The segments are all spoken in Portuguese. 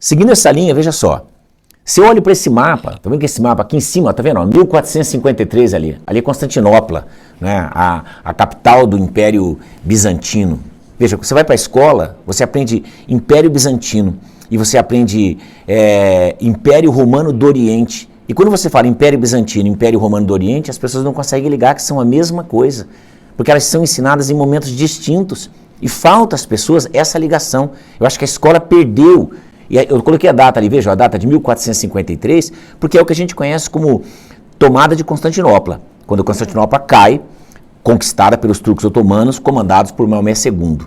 Seguindo essa linha, veja só. Se eu olho para esse mapa, tá vendo que esse mapa aqui em cima, tá vendo? Ó, 1453 ali é Constantinopla, né? A capital do Império Bizantino. Veja, você vai para a escola, você aprende Império Bizantino e você aprende Império Romano do Oriente. E quando você fala Império Bizantino, Império Romano do Oriente, as pessoas não conseguem ligar que são a mesma coisa, porque elas são ensinadas em momentos distintos e falta às pessoas essa ligação. Eu acho que a escola perdeu. E eu coloquei a data ali, veja, a data de 1453, porque é o que a gente conhece como tomada de Constantinopla, quando Constantinopla cai, conquistada pelos turcos otomanos, comandados por Maomé II.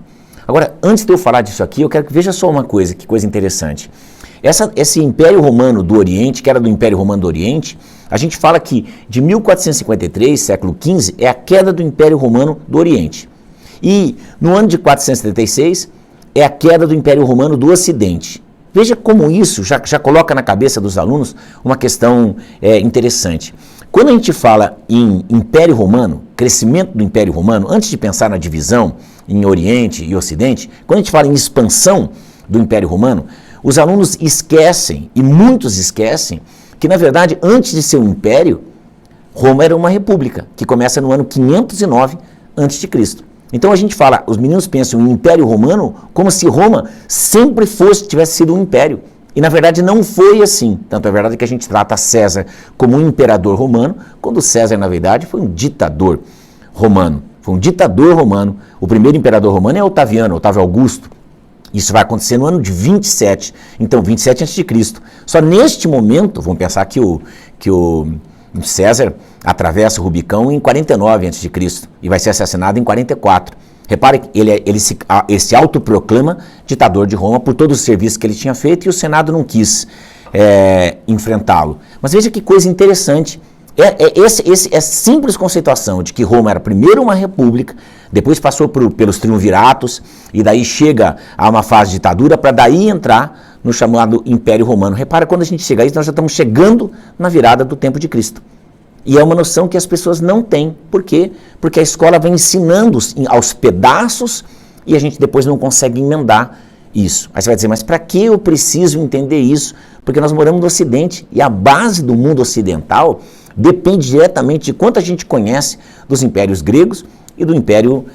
Agora, antes de eu falar disso aqui, eu quero que veja só uma coisa, que coisa interessante. Esse Império Romano do Oriente, que era do Império Romano do Oriente, a gente fala que de 1453, século XV, é a queda do Império Romano do Oriente. E no ano de 476, é a queda do Império Romano do Ocidente. Veja como isso já coloca na cabeça dos alunos uma questão interessante. Quando a gente fala em Império Romano, crescimento do Império Romano, antes de pensar na divisão em Oriente e Ocidente, quando a gente fala em expansão do Império Romano, os alunos esquecem, e muitos esquecem, que na verdade, antes de ser um império, Roma era uma república, que começa no ano 509 a.C. Então a gente fala, os meninos pensam em Império Romano como se Roma sempre tivesse sido um império. E na verdade não foi assim. Tanto é verdade que a gente trata César como um imperador romano, quando César na verdade foi um ditador romano. Foi um ditador romano. O primeiro imperador romano é Otaviano, Otávio Augusto. Isso vai acontecer no ano de 27. Então 27 a.C. Só neste momento, vamos pensar que o César atravessa o Rubicão em 49 a.C. e vai ser assassinado em 44. Repare que ele se autoproclama ditador de Roma por todos os serviços que ele tinha feito e o Senado não quis enfrentá-lo. Mas veja que coisa interessante. Essa simples conceituação de que Roma era primeiro uma república, depois passou pelos triunviratos e daí chega a uma fase de ditadura para daí entrar no chamado Império Romano. Repara, quando a gente chega a isso, nós já estamos chegando na virada do tempo de Cristo. E é uma noção que as pessoas não têm. Por quê? Porque a escola vai ensinando aos pedaços e a gente depois não consegue emendar isso. Aí você vai dizer, mas para que eu preciso entender isso? Porque nós moramos no Ocidente e a base do mundo ocidental depende diretamente de quanto a gente conhece dos impérios gregos e do Império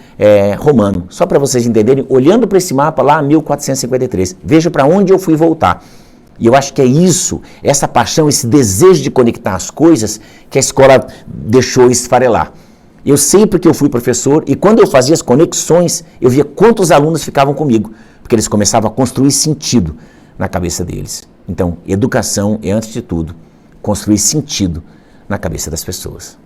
Romano. Só para vocês entenderem, olhando para esse mapa lá, 1453, veja para onde eu fui voltar. E eu acho que é isso, essa paixão, esse desejo de conectar as coisas que a escola deixou esfarelar. Eu sei porque eu fui professor e quando eu fazia as conexões, eu via quantos alunos ficavam comigo, porque eles começavam a construir sentido na cabeça deles. Então, educação é, antes de tudo, construir sentido na cabeça das pessoas.